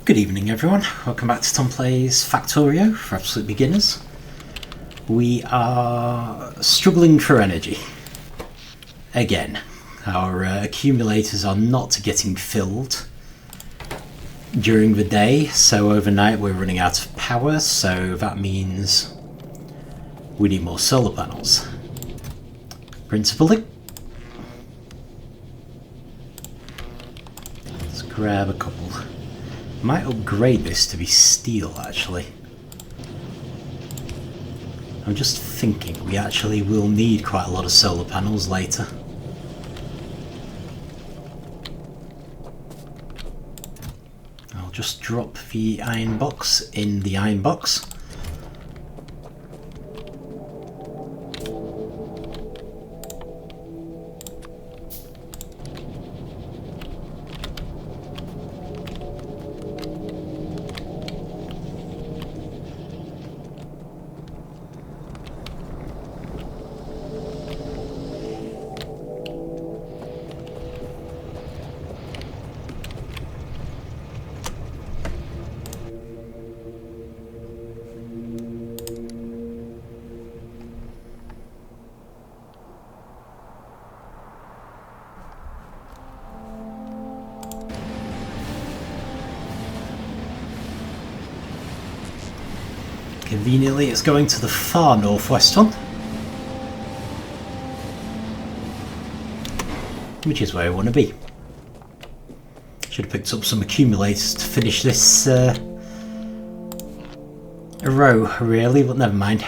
Good evening everyone, welcome back to Tom Plays Factorio for absolute beginners. We are struggling for energy. Again, our accumulators are not getting filled during the day, so overnight we're running out of power, so that means we need more solar panels. Principally. Let's grab a couple. Might upgrade this to be steel, actually. I'm just thinking we actually will need quite a lot of solar panels later. I'll just drop the iron box in the iron box. Conveniently, it's going to the far northwest one, which is where I want to be. Should have picked up some accumulators to finish this row, really, but never mind.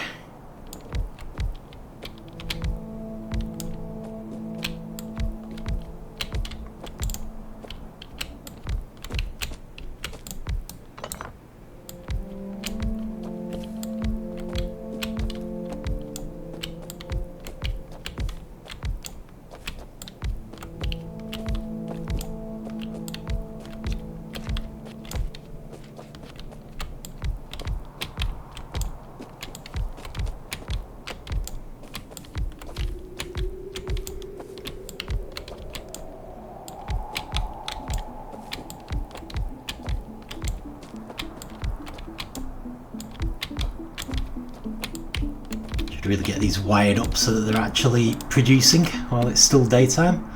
Really get these wired up so that they're actually producing while it's still daytime.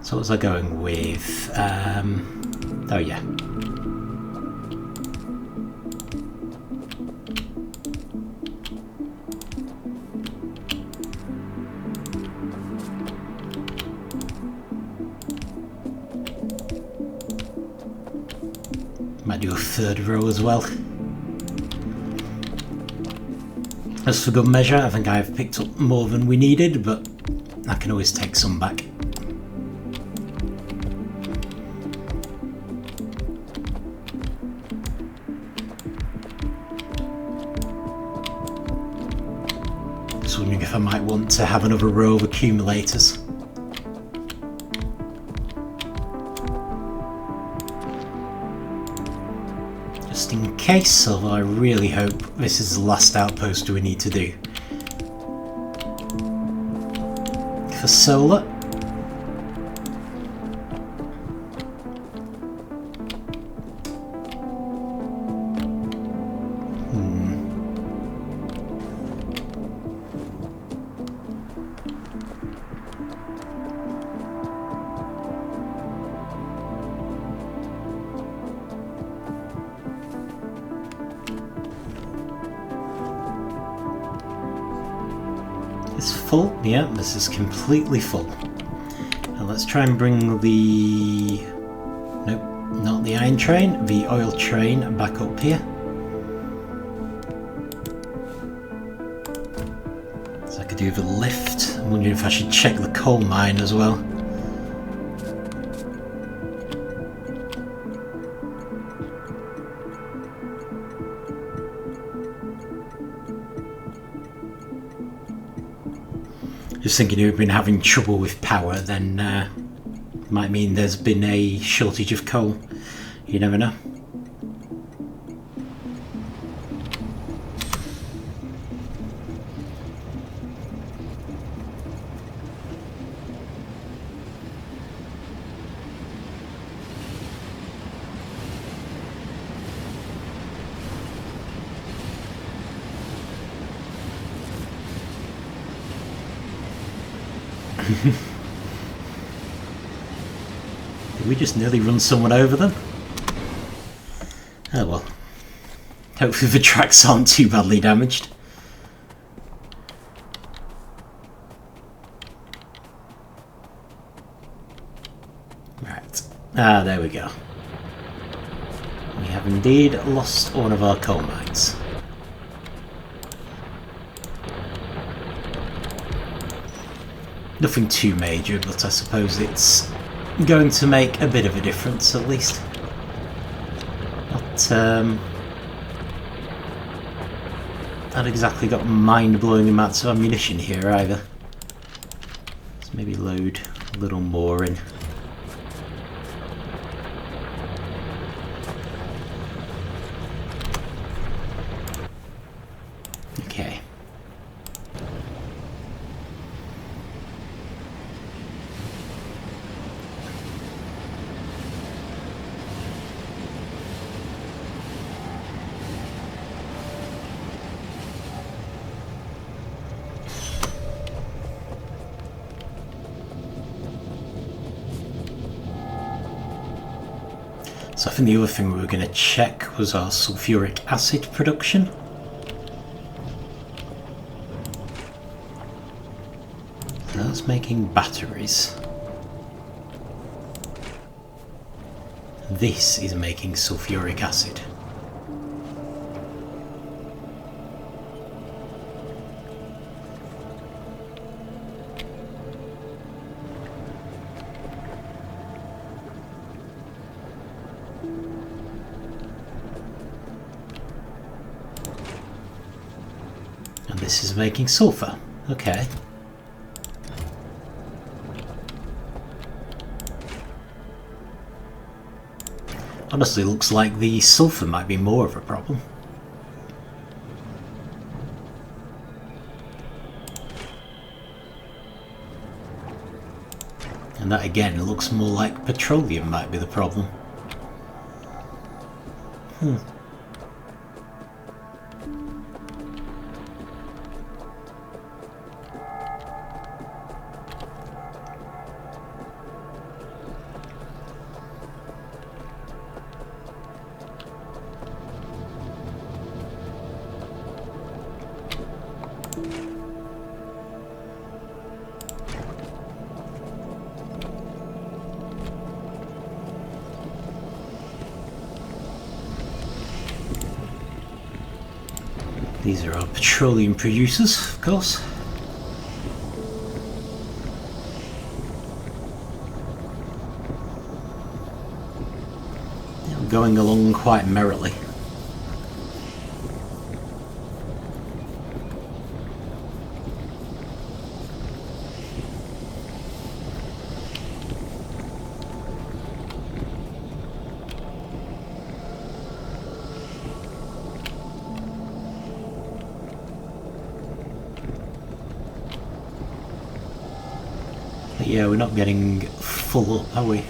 So what was I going with? Oh yeah. Might do a third row as well. As for good measure, I think I've picked up more than we needed, but I can always take some back. Just wondering if I might want to have another row of accumulators. Just in case, although I really hope this is the last outpost we need to do. For solar. It's full, yeah, this is completely full. Now let's try and bring the... nope, not the iron train, the oil train back up here. So I could do the lift. I'm wondering if I should check the coal mine as well. Just thinking if we've been having trouble with power, then might mean there's been a shortage of coal. You never know. Did we just nearly run someone over then? Oh well. Hopefully the tracks aren't too badly damaged. Right. Ah, there we go. We have indeed lost one of our coal mines. Nothing too major, but I suppose it's going to make a bit of a difference at least. Not exactly got mind-blowing amounts of ammunition here either. Let's maybe load a little more in. Okay. So I think the other thing we were going to check was our sulphuric acid production. That's making batteries. This is making sulphuric acid. And this is making sulfur. Okay. Honestly, looks like the sulfur might be more of a problem. And that again looks more like petroleum might be the problem. These are our petroleum producers, of course. Yeah, going along quite merrily. But yeah, we're not getting full up, are we?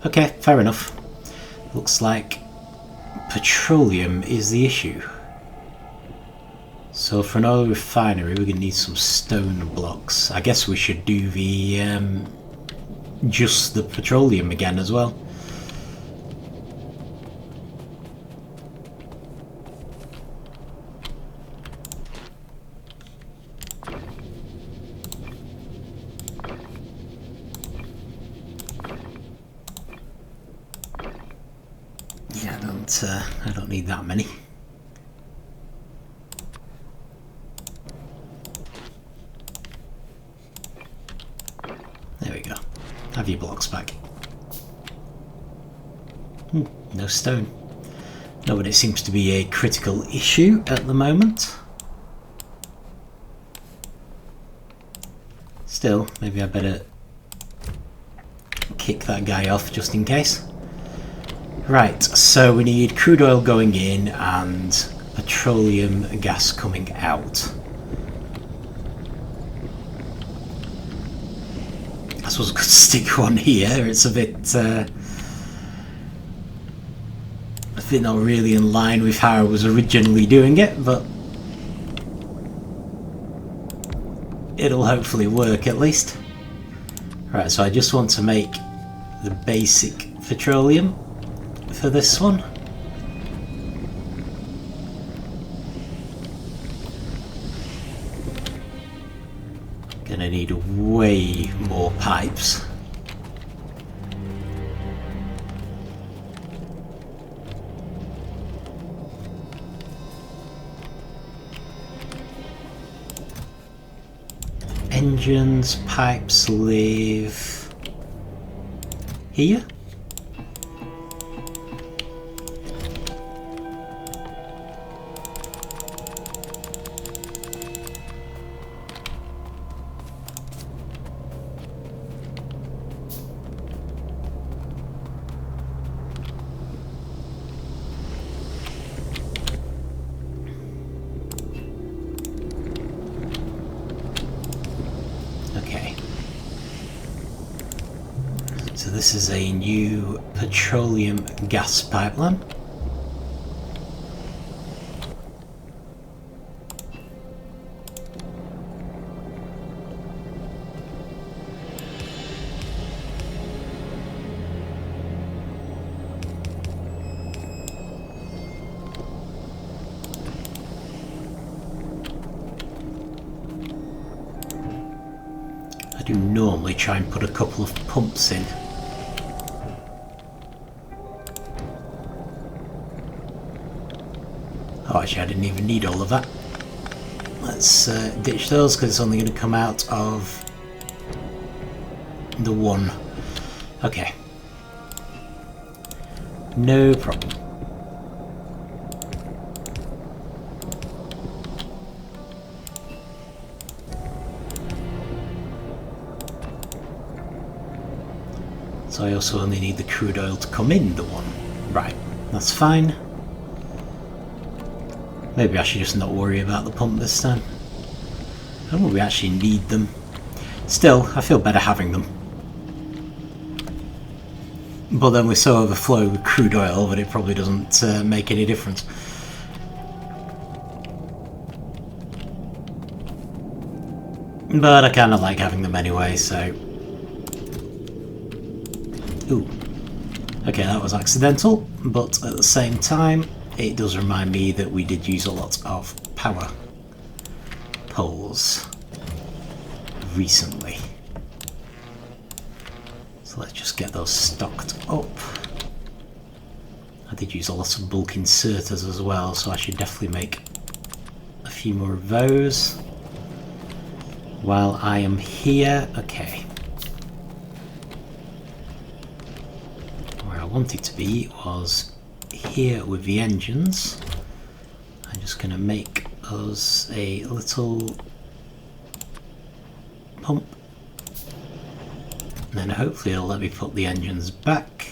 Okay, fair enough. Looks like petroleum is the issue. So for an oil refinery, we're going to need some stone blocks. I guess we should do the just the petroleum again as well. Yeah, I don't need that many. There we go. Have your blocks back. No stone. No, but it seems to be a critical issue at the moment. Still, maybe I better kick that guy off just in case. Right, so we need crude oil going in and petroleum gas coming out. I suppose I could stick one here. It's a bit not really in line with how I was originally doing it, but it'll hopefully work at least. Right, so I just want to make the basic petroleum for this one. Gonna need way more pipes. Engines, pipes live here. So this is a new petroleum gas pipeline. I do normally try and put a couple of pumps in. Oh, actually I didn't even need all of that. Let's ditch those because it's only going to come out of the one. Okay. No problem. So I also only need the crude oil to come in the one. Right, that's fine. Maybe I should just not worry about the pump this time. I don't know if we actually need them. Still, I feel better having them. But then we're so overflow with crude oil that it probably doesn't make any difference. But I kind of like having them anyway, so... Ooh. Okay, that was accidental, but at the same time, it does remind me that we did use a lot of power poles recently. So let's just get those stocked up. I did use a lot of bulk inserters as well, so I should definitely make a few more of those while I am here. Okay. Where I wanted to be was here with the engines. I'm just going to make us a little pump, and then hopefully it'll let me put the engines back.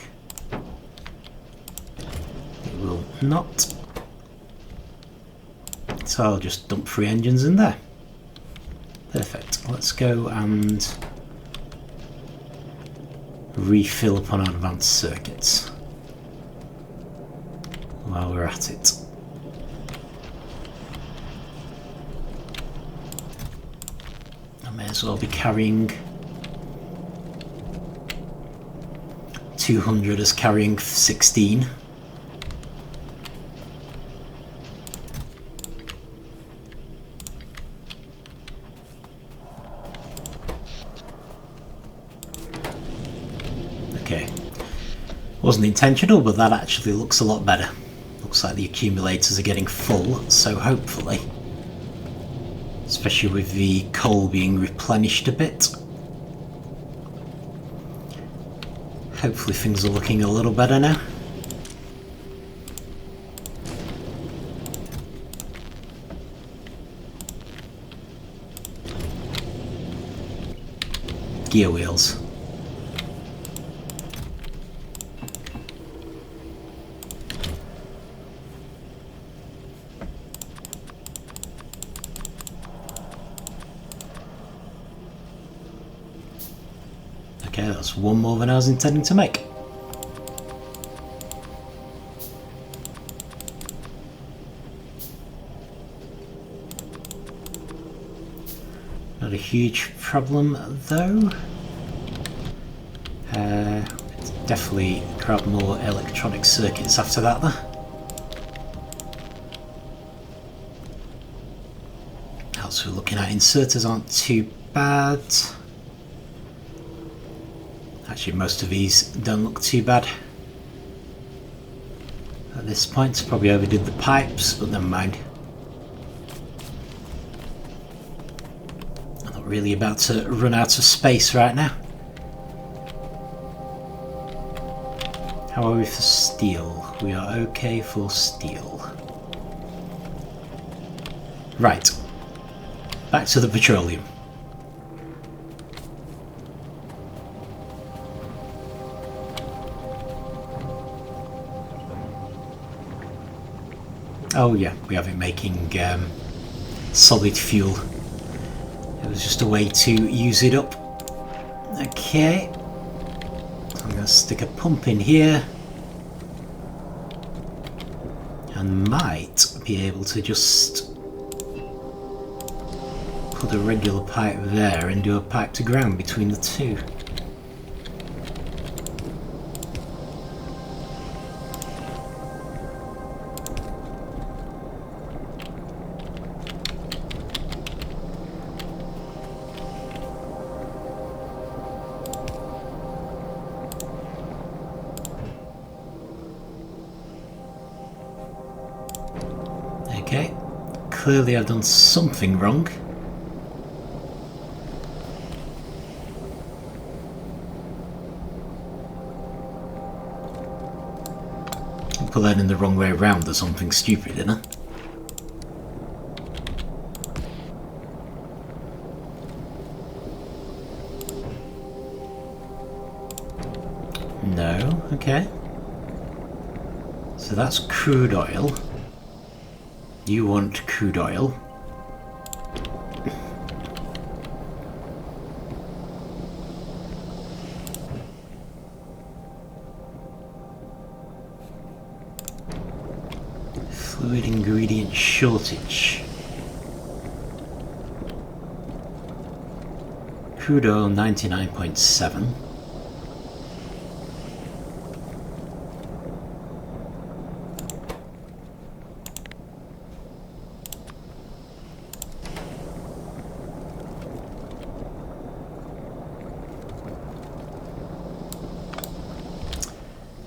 It will not, so I'll just dump 3 engines in there. Perfect. Let's go and refill upon our advanced circuits while we're at it. I may as well be carrying 200 as carrying 16. Okay, wasn't intentional, but that actually looks a lot better. Looks like the accumulators are getting full, so hopefully, especially with the coal being replenished a bit, hopefully things are looking a little better now. Gear wheels. Okay, that's one more than I was intending to make. Not a huge problem though. Definitely grab more electronic circuits after that though. Else we're looking at inserters aren't too bad. Actually, most of these don't look too bad. At this point, probably overdid the pipes, but never mind. I'm not really about to run out of space right now. How are we for steel? We are okay for steel. Right. Back to the petroleum. Oh yeah, we have it making solid fuel. It was just a way to use it up. Okay. So I'm going to stick a pump in here. And might be able to just put a regular pipe there and do a pipe to ground between the two. Okay, clearly I've done something wrong. Put that in the wrong way around or something stupid, isn't it? No, okay. So that's crude oil. You want crude oil. Fluid ingredient shortage. Crude oil 99.7.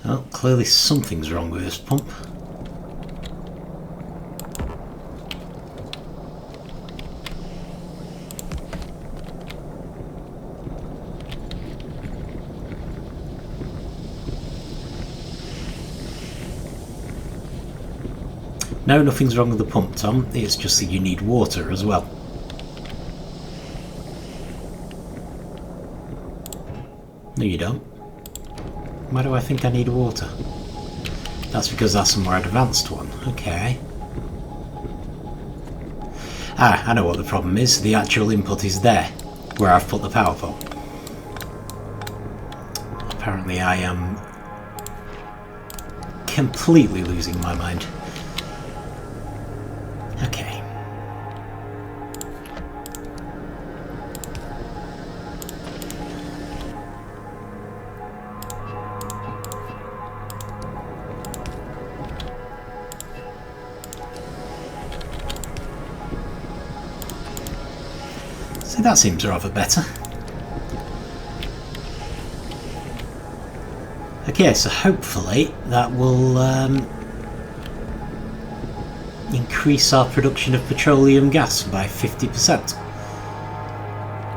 Well, clearly something's wrong with this pump. No, nothing's wrong with the pump, Tom. It's just that you need water as well. No, you don't. Why do I think I need water? That's because that's a more advanced one. Okay. Ah, I know what the problem is. The actual input is there, where I've put the power pole. Apparently I am completely losing my mind. Okay. So that seems rather better. Okay, so hopefully that will increase our production of petroleum gas by 50%.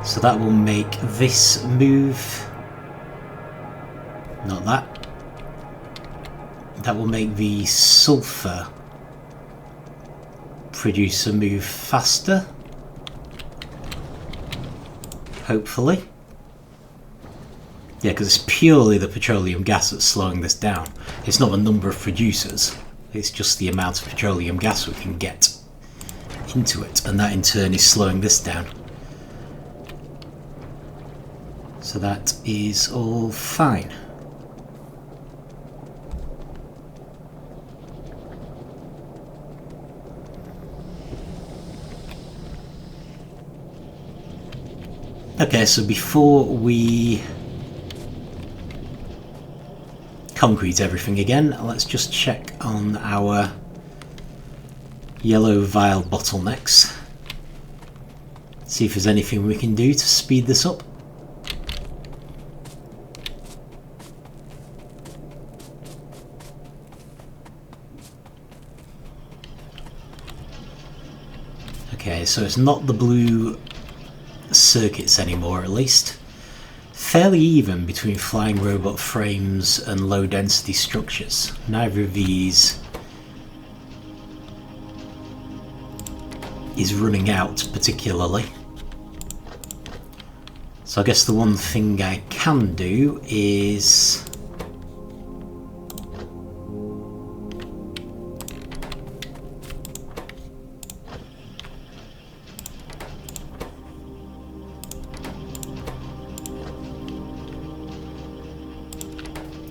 So that will make this move, not that, that will make the sulfur producer move faster, hopefully. Yeah, because it's purely the petroleum gas that's slowing this down. It's not the number of producers. It's just the amount of petroleum gas we can get into it, and that in turn is slowing this down. So that is all fine. Okay, so before we concrete everything again, let's just check on our yellow vial bottlenecks. See if there's anything we can do to speed this up. Okay, so it's not the blue circuits anymore, at least. Fairly even between flying robot frames and low density structures. Neither of these is running out particularly. So I guess the one thing I can do is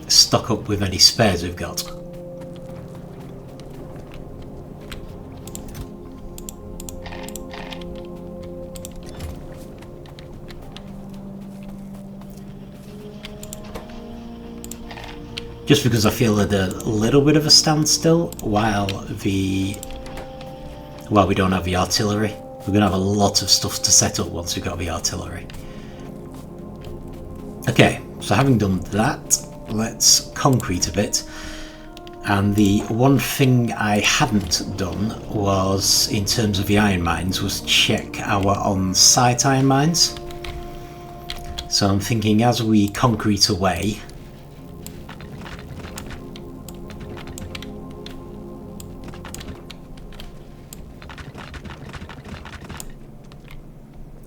stock up with any spares we've got. Just because I feel at a little bit of a standstill while we don't have the artillery. We're going to have a lot of stuff to set up once we've got the artillery. Okay, so having done that, let's concrete a bit. And the one thing I hadn't done was, in terms of the iron mines, was check our on-site iron mines. So I'm thinking as we concrete away,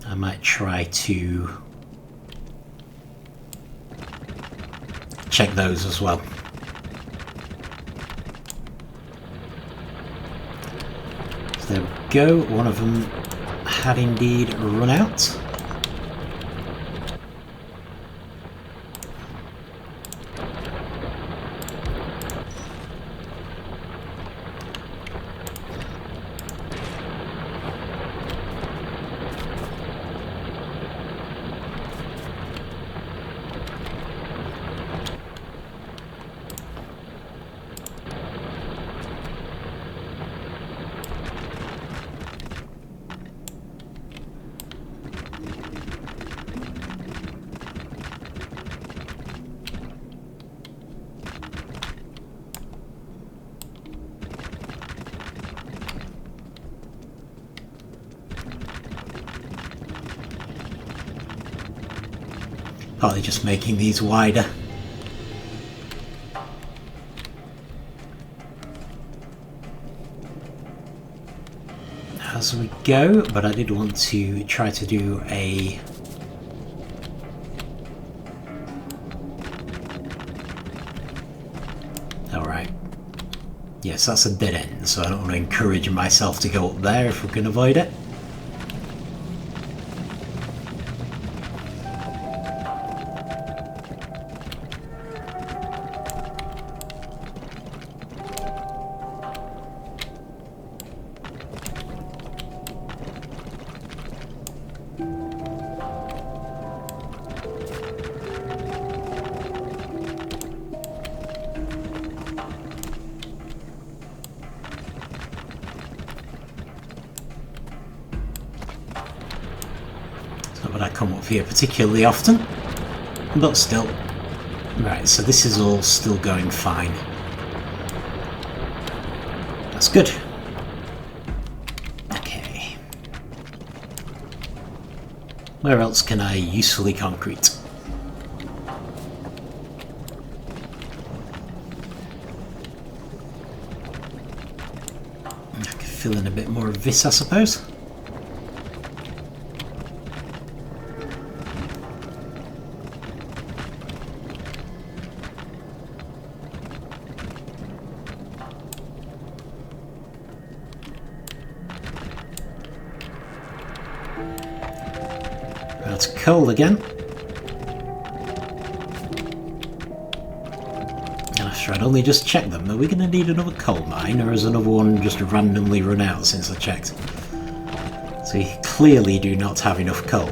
I might try to check those as well. So there we go, one of them had indeed run out. Partly just making these wider. As we go, but I did want to try to do a alright. Yes, that's a dead end, so I don't want to encourage myself to go up there if we can avoid it. Not that I come up here particularly often, but still. Right, so this is all still going fine. That's good. Okay. Where else can I usefully concrete? I could fill in a bit more of this, I suppose. It's coal again. And after I'd only just checked them, are we going to need another coal mine, or has another one just randomly run out since I checked? So we clearly do not have enough coal.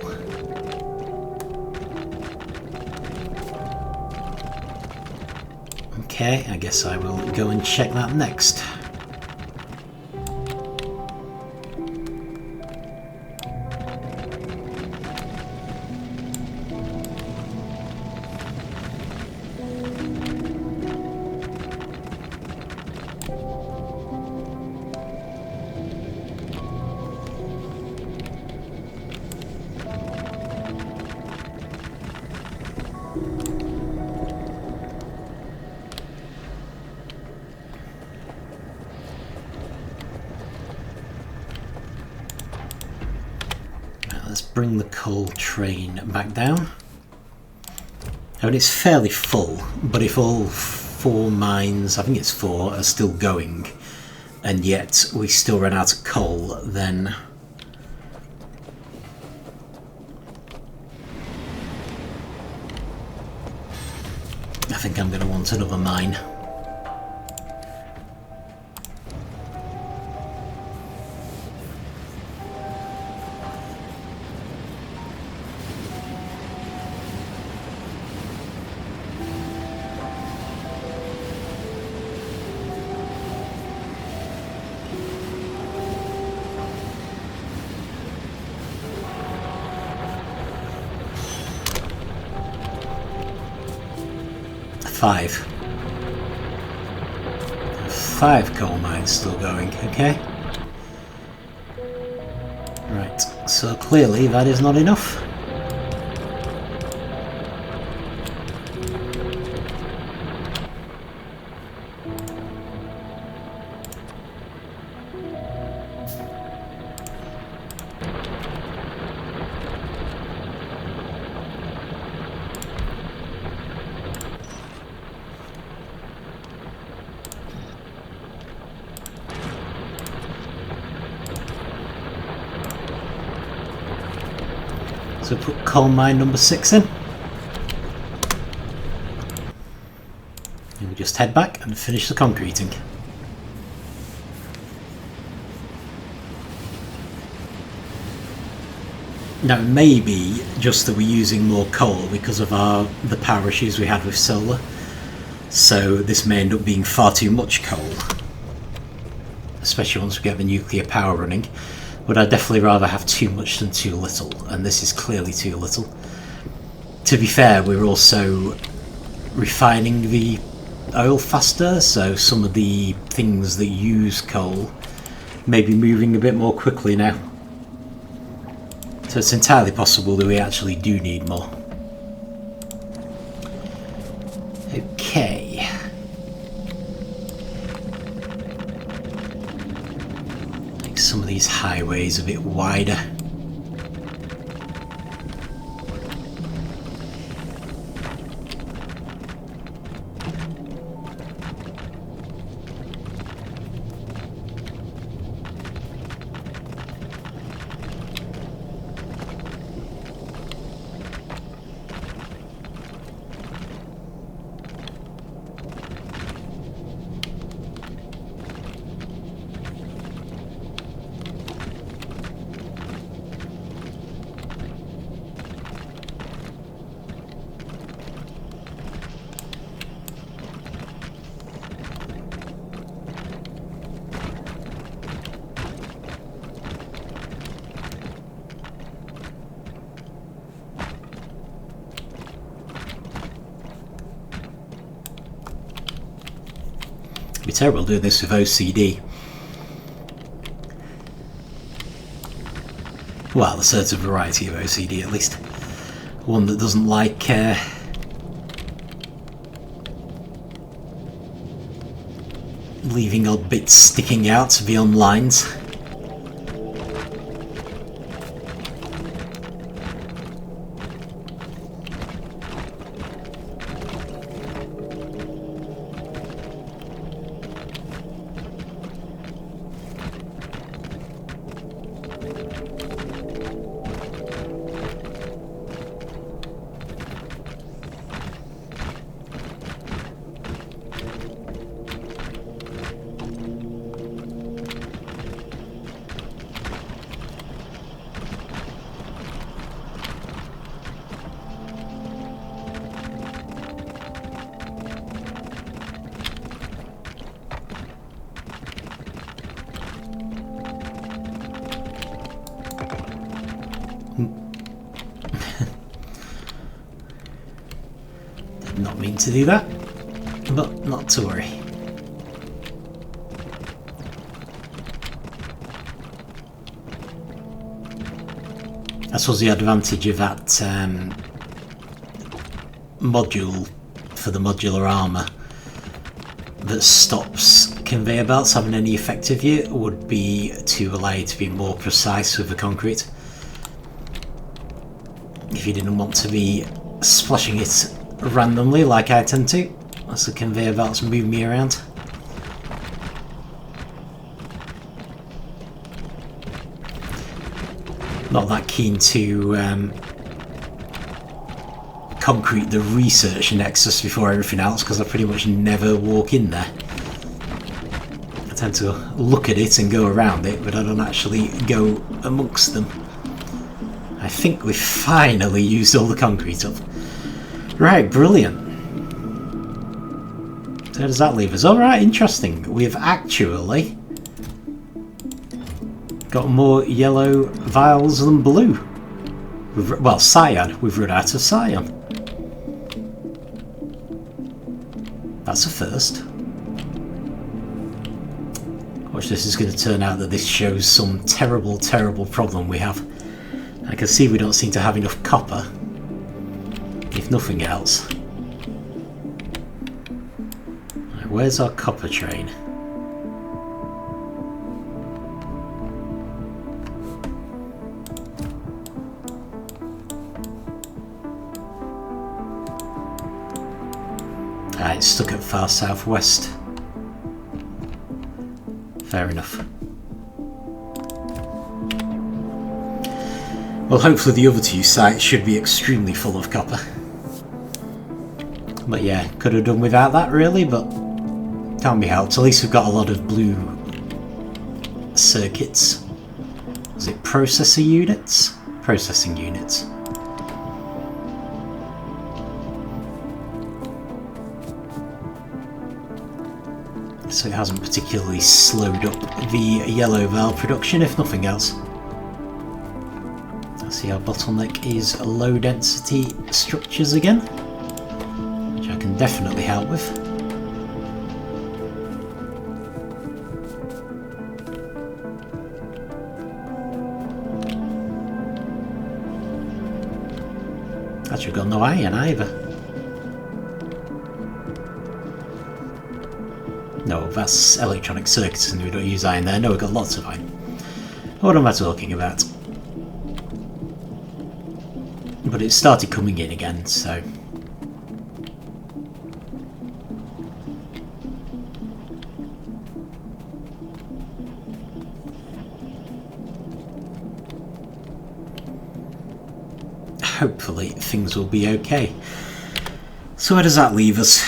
Okay, I guess I will go and check that next. Let's bring the coal train back down. I mean, it's fairly full, but if all 4 mines, I think it's 4, are still going, and yet we still run out of coal, then I think I'm going to want another mine. Five coal mines still going, okay. Right, so clearly that is not enough. So put coal mine number 6 in. And we just head back and finish the concreting. Now it may be just that we're using more coal because of the power issues we had with solar. So this may end up being far too much coal. Especially once we get the nuclear power running. But I'd definitely rather have too much than too little, and this is clearly too little. To be fair, we're also refining the oil faster, so some of the things that use coal may be moving a bit more quickly now. So it's entirely possible that we actually do need more. Okay. Some of these highways a bit wider. It'd be terrible doing this with OCD. Well, a certain variety of OCD at least. One that doesn't like leaving odd bits sticking out beyond lines. Did not mean to do that, but not to worry. I suppose the advantage of that module for the modular armour that stops conveyor belts having any effect of you would be to allow you to be more precise with the concrete. If you didn't want to be splashing it randomly like I tend to, as the conveyor belts move me around. Not that keen to concrete the research nexus before everything else, because I pretty much never walk in there. I tend to look at it and go around it, but I don't actually go amongst them. I think we've finally used all the concrete up. Right, brilliant. So how does that leave us? Alright, interesting. We've actually got more yellow vials than blue. Well, cyan. We've run out of cyan. That's a first. Watch, this is going to turn out that this shows some terrible, terrible problem we have. I can see we don't seem to have enough copper, if nothing else. Right, where's our copper train? It's stuck at far southwest. Fair enough. Well, hopefully the other two sites should be extremely full of copper. But yeah, could have done without that really, but can't be helped. At least we've got a lot of blue circuits. Is it processor units? Processing units. So it hasn't particularly slowed up the yellow valve production, if nothing else. I see our bottleneck is low density structures again, which I can definitely help with. Actually got no iron either. No, that's electronic circuits and we don't use iron there. No, we've got lots of iron. What am I talking about? But it started coming in again, so... hopefully things will be okay. So where does that leave us?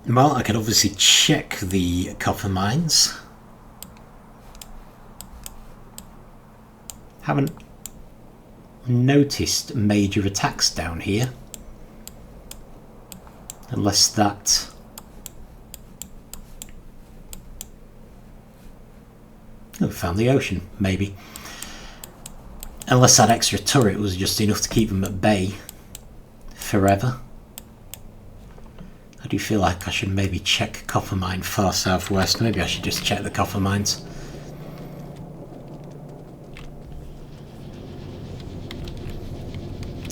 Well, I can obviously check the copper mines. Haven't noticed major attacks down here. Unless that... oh, found the ocean, maybe. Unless that extra turret was just enough to keep them at bay forever. I do feel like I should maybe check copper mine far southwest. Maybe I should just check the copper mines.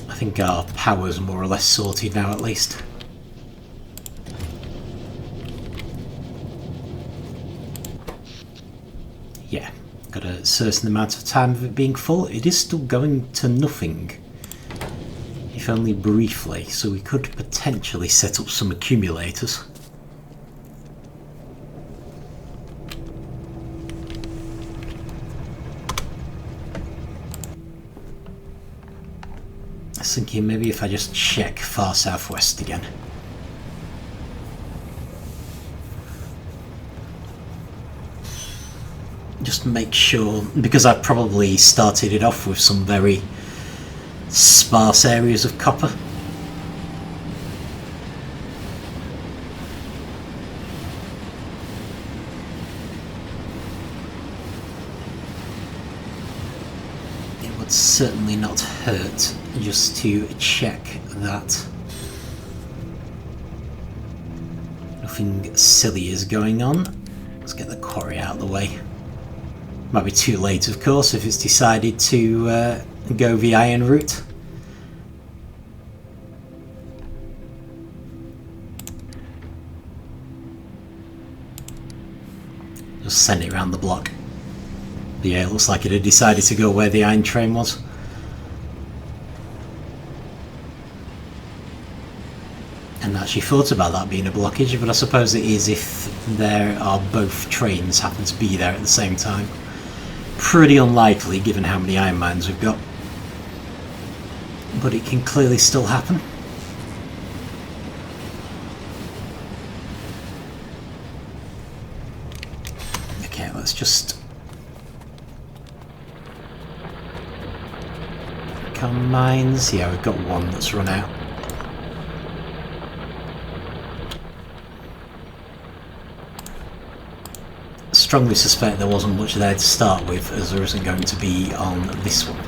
I think our power's more or less sorted now at least. Yeah, got a certain amount of time of it being full. It is still going to nothing. If only briefly, so we could potentially set up some accumulators. I was thinking maybe if I just check far southwest again. Just make sure, because I probably started it off with some very sparse areas of copper. It would certainly not hurt just to check that nothing silly is going on. Let's get the quarry out of the way. Might be too late, of course, if it's decided to go the iron route. Just send it around the block. But yeah, it looks like it had decided to go where the iron train was. And actually thought about that being a blockage, but I suppose it is if there are both trains happen to be there at the same time. Pretty unlikely given how many iron mines we've got. But it can clearly still happen. Okay, let's just come mines. Yeah, we've got one that's run out. Strongly suspect there wasn't much there to start with, as there isn't going to be on this one.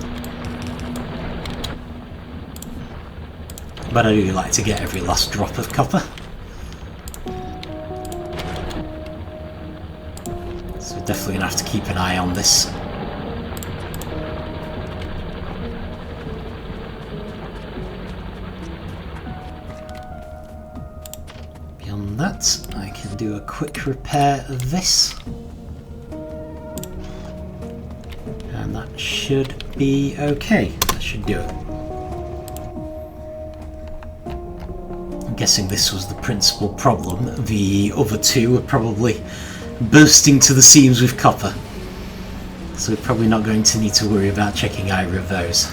But I do like to get every last drop of copper. So we're definitely going to have to keep an eye on this. Beyond that, I can do a quick repair of this. And that should be okay. That should do it. I'm guessing this was the principal problem. The other two are probably bursting to the seams with copper. So we're probably not going to need to worry about checking either of those.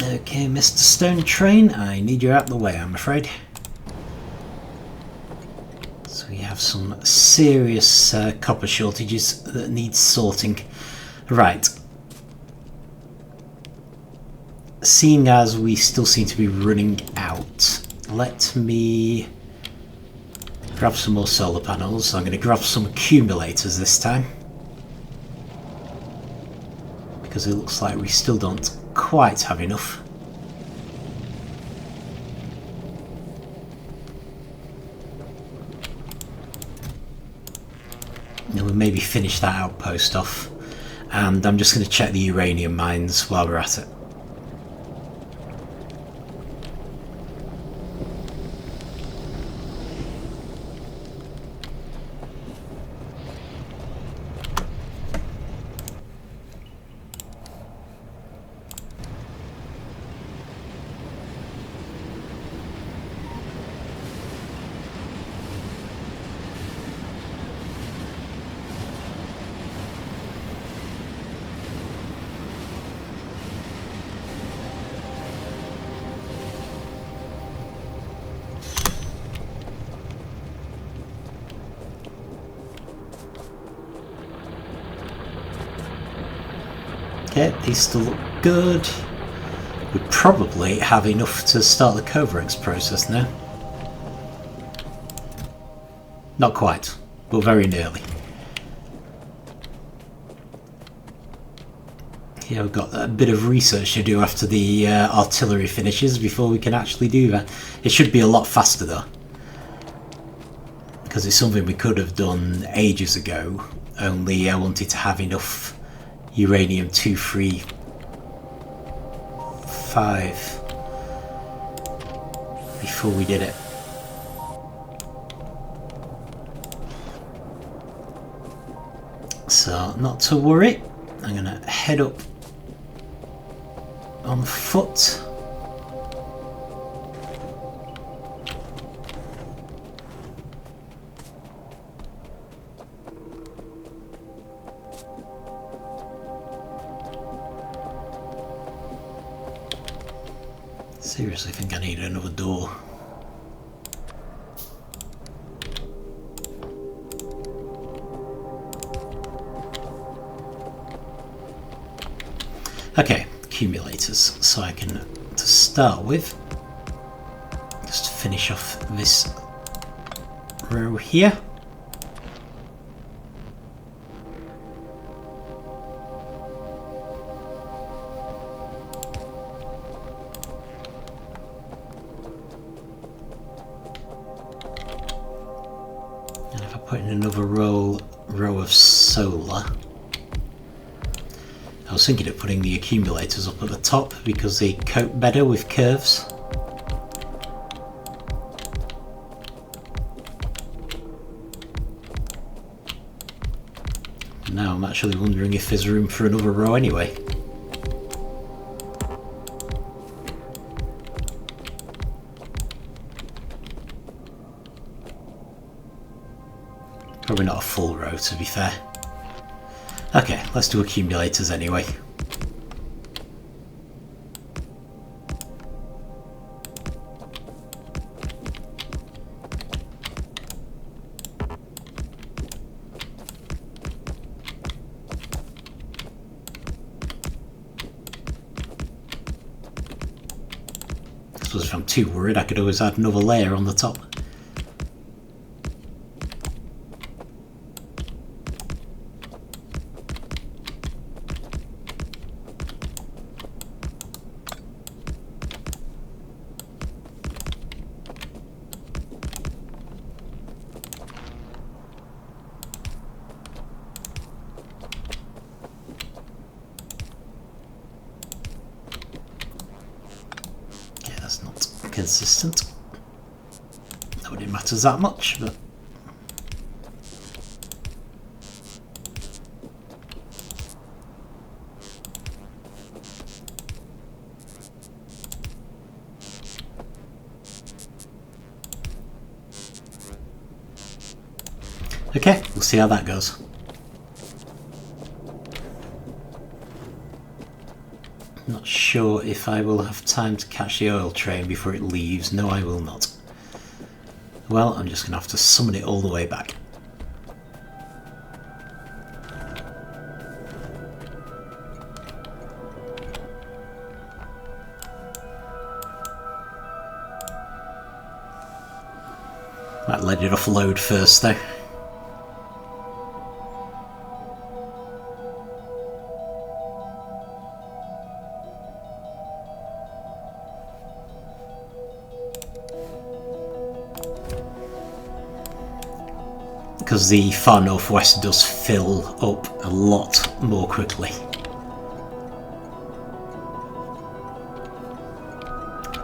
Okay, Mr. Stone Train, I need you out of the way, I'm afraid. So we have some serious copper shortages that need sorting. Right. Seeing as we still seem to be running out, let me grab some more solar panels. I'm going to grab some accumulators this time, because it looks like we still don't quite have enough. And we'll maybe finish that outpost off, and I'm just going to check the uranium mines while we're at it. Okay, these still look good. We probably have enough to start the Covarex process now. Not quite, but very nearly. Yeah, we've got a bit of research to do after the artillery finishes before we can actually do that. It should be a lot faster though, because it's something we could have done ages ago, only I wanted to have enough uranium-235 before we did it. So, not to worry, I'm going to head up on foot. Seriously think I need another door. Okay, accumulators. So I can, to start with, just finish off this row here. And if I put in another row of solar, I was thinking of putting the accumulators up at the top because they cope better with curves. Now I'm actually wondering if there's room for another row anyway. Probably not a full row, to be fair. Okay, let's do accumulators anyway. I suppose if I'm too worried, I could always add another layer on the top. Consistent. Not that it matters that much, but okay, we'll see how that goes. Not sure if I will have time to catch the oil train before it leaves. No, I will not. Well, I'm just going to have to summon it all the way back. Might let it offload first though. Because the far northwest does fill up a lot more quickly.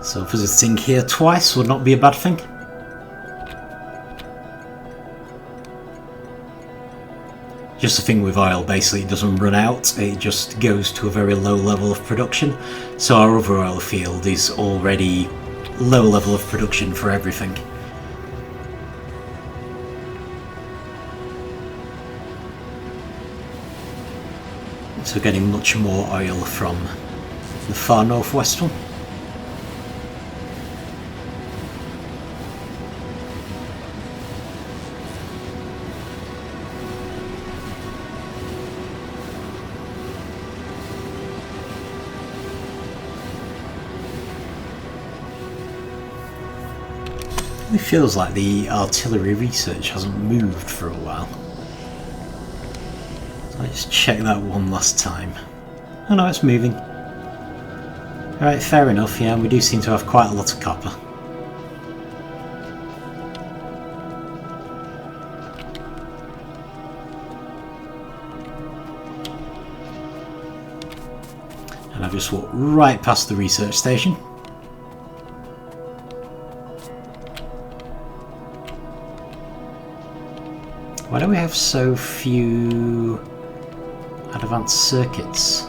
So visiting here twice would not be a bad thing. Just the thing with oil, basically it doesn't run out, it just goes to a very low level of production. So our other oil field is already low level of production for everything. So getting much more oil from the far northwest one. It feels like the artillery research hasn't moved for a while. Let's check that one last time. Oh no, it's moving. Alright, fair enough, yeah, we do seem to have quite a lot of copper. And I've just walked right past the research station. Why do we have so few advanced circuits?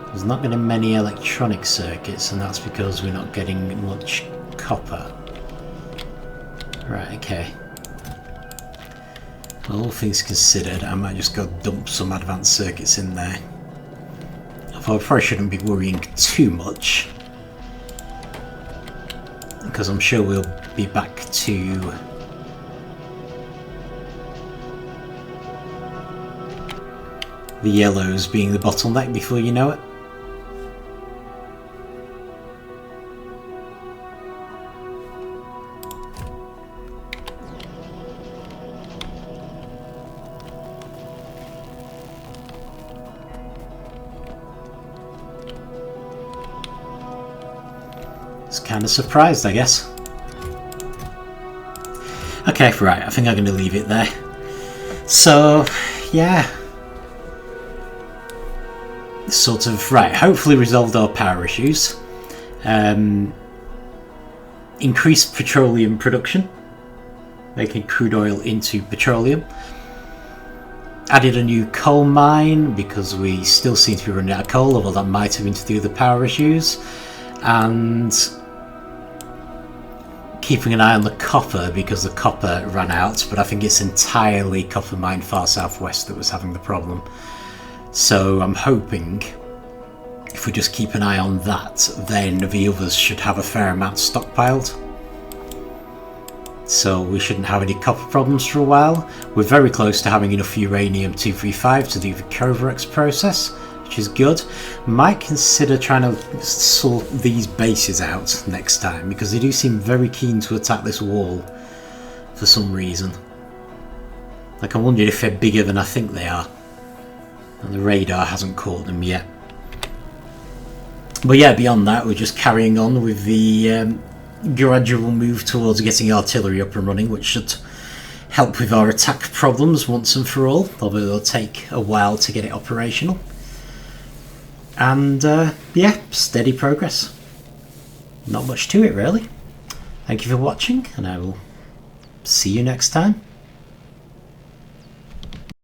There's not going to be many electronic circuits, and that's because we're not getting much copper. Right, okay. Well, all things considered, I might just go dump some advanced circuits in there. Although I probably shouldn't be worrying too much, because I'm sure we'll be back to the yellows being the bottleneck before you know it. Kind of surprised, I guess. Okay, right, I think I'm going to leave it there. So, yeah. Sort of, right, hopefully resolved our power issues. Increased petroleum production, making crude oil into petroleum. Added a new coal mine, because we still seem to be running out of coal, although that might have been to do with the power issues. And keeping an eye on the copper, because the copper ran out, but I think it's entirely copper mine far southwest that was having the problem. So I'm hoping if we just keep an eye on that, then the others should have a fair amount stockpiled. So we shouldn't have any copper problems for a while. We're very close to having enough uranium-235 to do the Kovarex process, which is good. Might consider trying to sort these bases out next time, because they do seem very keen to attack this wall for some reason. Like, I wondered if they're bigger than I think they are, and the radar hasn't caught them yet. But yeah, beyond that, we're just carrying on with the gradual move towards getting artillery up and running, which should help with our attack problems once and for all, although it'll take a while to get it operational. And yeah, steady progress. Not much to it, really. Thank you for watching, and I will see you next time.